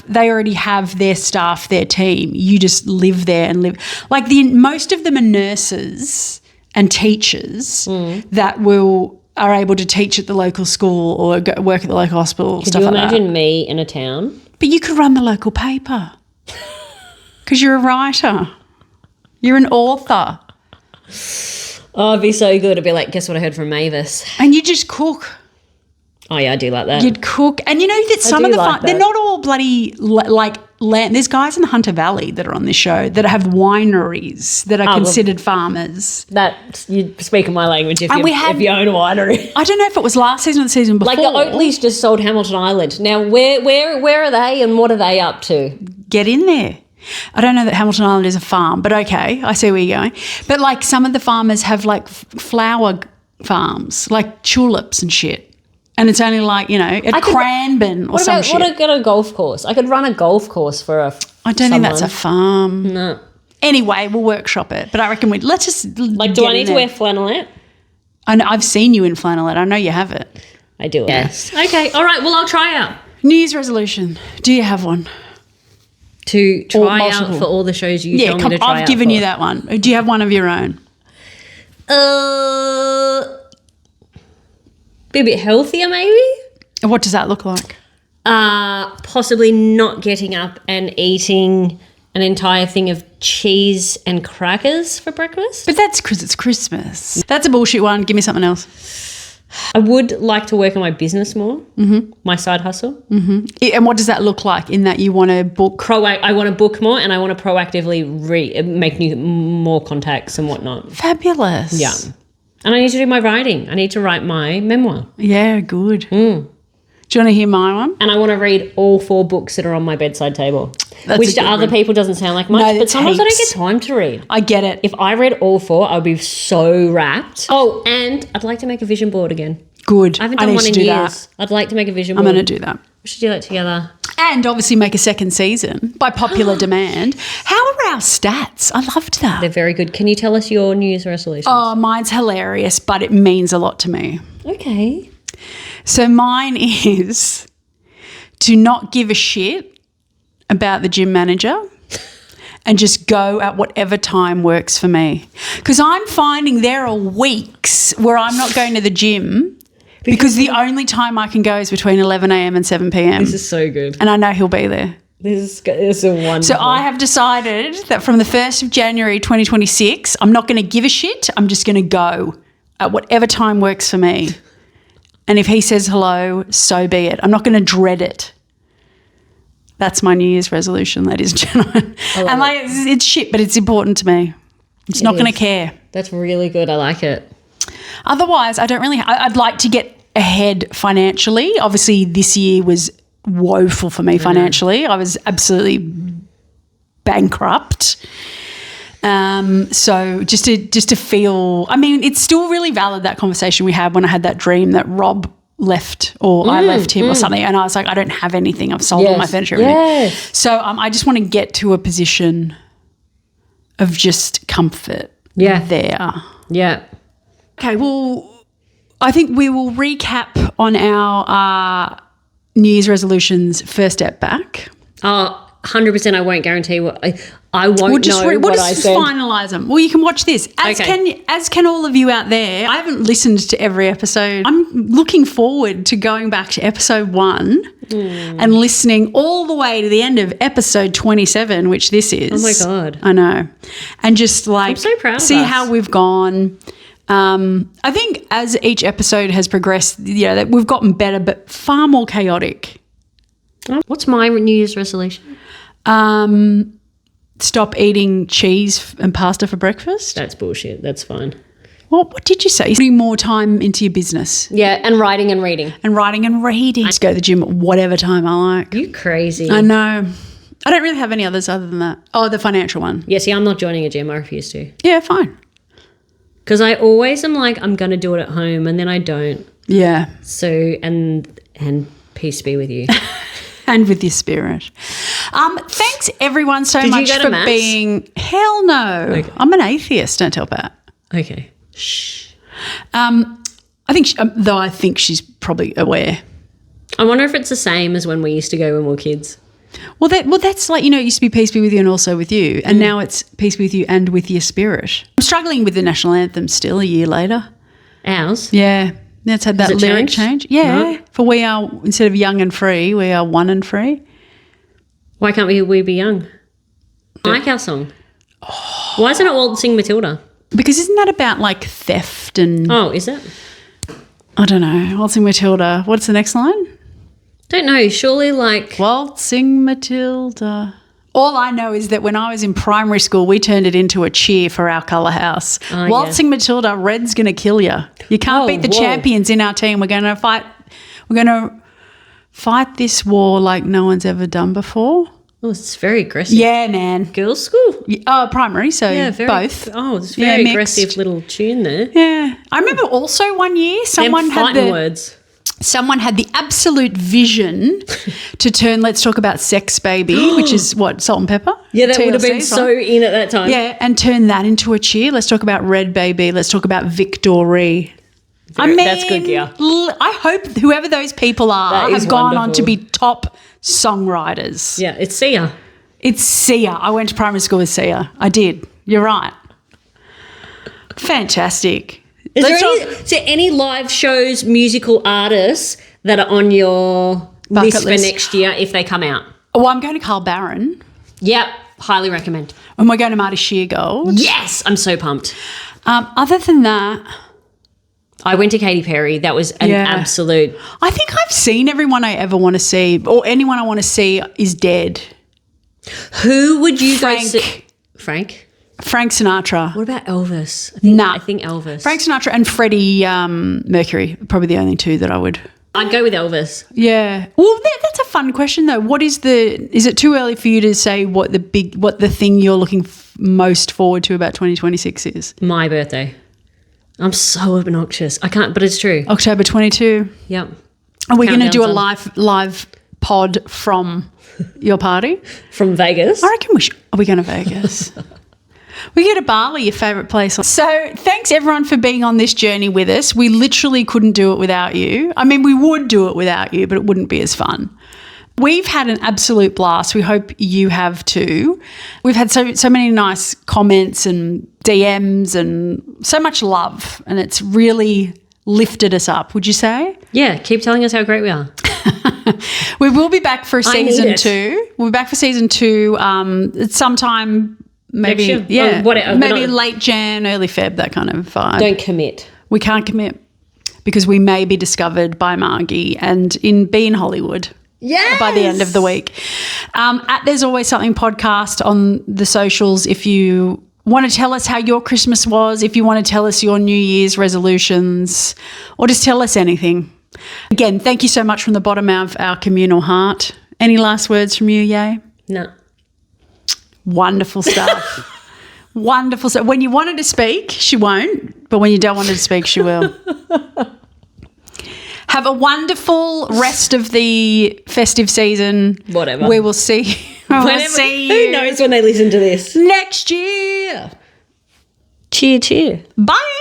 They already have their staff, their team. You just live there and live. Like most of them are nurses and teachers that are able to teach at the local school or work at the local hospital. Could you imagine me in a town? But you could run the local paper. Because you're a writer. You're an author. Oh, it'd be so good. It'd be like, guess what I heard from Mavis? And you just cook. Oh, yeah, I do like that. You'd cook. And you know that some of the like they're not all bloody like land. There's guys in the Hunter Valley that are on this show that have wineries that are considered farmers. That you speak my language if you own a winery. I don't know if it was last season or the season before. Like the Oatleys just sold Hamilton Island. Now, where are they and what are they up to? Get in there. I don't know that Hamilton Island is a farm, but okay, I see where you're going. But like some of the farmers have like flower farms, like tulips and shit. And it's only like, you know, at Cranbourne or some shit. What about a golf course? I could run a golf course for I don't think that's a farm. No. Anyway, we'll workshop it. But I reckon let's just like, do I need to wear flannelette? I know, I've seen you in flannelette. I know you have it. I do. Yes. Okay. All right. Well, I'll try out. New Year's resolution. Do you have one? To try out for all the shows you tell me to try out. I've given you that one. Do you have one of your own? Be a bit healthier, maybe. What does that look like? Possibly not getting up and eating an entire thing of cheese and crackers for breakfast. But that's because it's Christmas. That's a bullshit one. Give me something else. I would like to work on my business more, my side hustle. Mm-hmm. And what does that look like in that you want to book? I want to book more and I want to proactively make more contacts and whatnot. Fabulous. Yeah. And I need to do my writing. I need to write my memoir. Yeah, good. Do you want to hear my one? And I want to read all 4 books that are on my bedside table, which to other people doesn't sound like much, but sometimes I don't get time to read. I get it. If I read all 4, I would be so wrapped. Oh, and I'd like to make a vision board again. Good. I haven't done one in years. I'd like to make a vision board. I'm going to do that. We should do that together. And obviously make a second season by popular demand. How are our stats? I loved that. They're very good. Can you tell us your New Year's resolution? Oh, mine's hilarious, but it means a lot to me. Okay. So mine is to not give a shit about the gym manager and just go at whatever time works for me. Because I'm finding there are weeks where I'm not going to the gym because the only time I can go is between 11 a.m. and 7 p.m. This is so good. And I know he'll be there. This is a wonderful. So I have decided that from the 1st of January 2026, I'm not going to give a shit. I'm just going to go at whatever time works for me. And if he says hello, so be it. I'm not going to dread it. That's my New Year's resolution, ladies and gentlemen. And it's shit, but it's important to me. It's not going to care. That's really good. I like it. Otherwise, I don't really. I'd like to get ahead financially. Obviously, this year was woeful for me financially. I was absolutely bankrupt. So just to feel. I mean, it's still really valid, that conversation we had when I had that dream that Rob left or I left him or something, and I was like, I don't have anything. I've sold all my furniture. Yes. So I just want to get to a position of just comfort. There. Yeah. Okay, well, I think we will recap on our New Year's resolutions first step back. 100% I won't guarantee what I won't know what I said. We'll just finalise them. Well, you can watch this. As can all of you out there. I haven't listened to every episode. I'm looking forward to going back to episode 1 and listening all the way to the end of episode 27, which this is. Oh, my God. I know. And just like I'm so proud of see us. how we've gone. I think as each episode has progressed, that we've gotten better, but far more chaotic. What's my New Year's resolution? Stop eating cheese and pasta for breakfast. That's bullshit. That's fine. Well, what did you say? Putting more time into your business. Yeah, and writing and reading. Just go to the gym at whatever time I like. You crazy. I know. I don't really have any others other than that. Oh, the financial one. Yeah, see, I'm not joining a gym. I refuse to. Yeah, fine. Because I always am like, I'm going to do it at home, and then I don't. Yeah. So, and peace be with you. And with your spirit. Thanks everyone so much for being. Hell no. Okay. I'm an atheist. Don't tell Pat. Okay. Shh. I think she's probably aware. I wonder if it's the same as when we used to go when we were kids. Well, that's like, it used to be peace be with you and also with you. And now it's peace be with you and with your spirit. I'm struggling with the national anthem still a year later. Ours? Yeah. It's had that lyric change. Yeah. No. For we are, instead of young and free, we are one and free. Why can't we be young? I like our song. Why isn't it Waltzing Matilda? Because isn't that about like theft and... Oh, is it? I don't know. Waltzing Matilda. What's the next line? Don't know. Surely like... Waltzing Matilda. All I know is that when I was in primary school, we turned it into a cheer for our colour house. Oh, Waltzing Matilda, red's going to kill you. You can't beat the champions in our team. We're going to fight this war like no one's ever done before. Oh, it's very aggressive. Yeah, man. Girls' school? Primary, so both. Oh, it's very aggressive little tune there. Yeah. I remember also one year someone had the absolute vision to turn Let's Talk About Sex Baby, which is what, Salt and Pepper? Yeah, that would have been so in at that time. Yeah, and turn that into a cheer. Let's talk about Red Baby. Let's talk about Victory. That's good gear. I hope whoever those people are have gone on to be top songwriters. Yeah, it's Sia. It's Sia. I went to primary school with Sia. I did. You're right. Fantastic. Is there any live shows, musical artists that are on your list for next year if they come out? Oh, I'm going to Carl Barron. Yep, highly recommend. And we're going to Marty Sheargold. Yes, I'm so pumped. Other than that... I went to Katy Perry. That was an absolute... I think I've seen everyone I ever want to see, or anyone I want to see is dead. Who would you go see? Frank Sinatra. What about Elvis? I think Elvis. Frank Sinatra and Freddie Mercury, probably the only two that I would. I'd go with Elvis. Yeah. Well, that's a fun question though. Is it too early for you to say what the thing you're looking most forward to about 2026 is? My birthday. I'm so obnoxious. I can't, but it's true. October 22. Yep. Are we going to do a live pod from your party? From Vegas? I reckon are we going to Vegas? We go to Bali, your favourite place. So thanks everyone for being on this journey with us. We literally couldn't do it without you. I mean, we would do it without you, but it wouldn't be as fun. We've had an absolute blast. We hope you have too. We've had so many nice comments and DMs and so much love, and it's really lifted us up, would you say? Yeah, keep telling us how great we are. We will be back for season 2. We'll be back for season 2 sometime maybe, maybe late Jan, early Feb, that kind of vibe. Don't commit. We can't commit because we may be discovered by Margie and be in Hollywood. Yes. By the end of the week. There's Always Something podcast on the socials. If you want to tell us how your Christmas was, if you want to tell us your New Year's resolutions, or just tell us anything. Again, thank you so much from the bottom of our communal heart. Any last words from you, Yay? No. Wonderful stuff. Wonderful stuff. When you want her to speak, she won't, but when you don't want her to speak, she will. Have a wonderful rest of the festive season. Whatever. We will see. See you. Who knows when they listen to this? Next year. Cheer, cheer. Bye.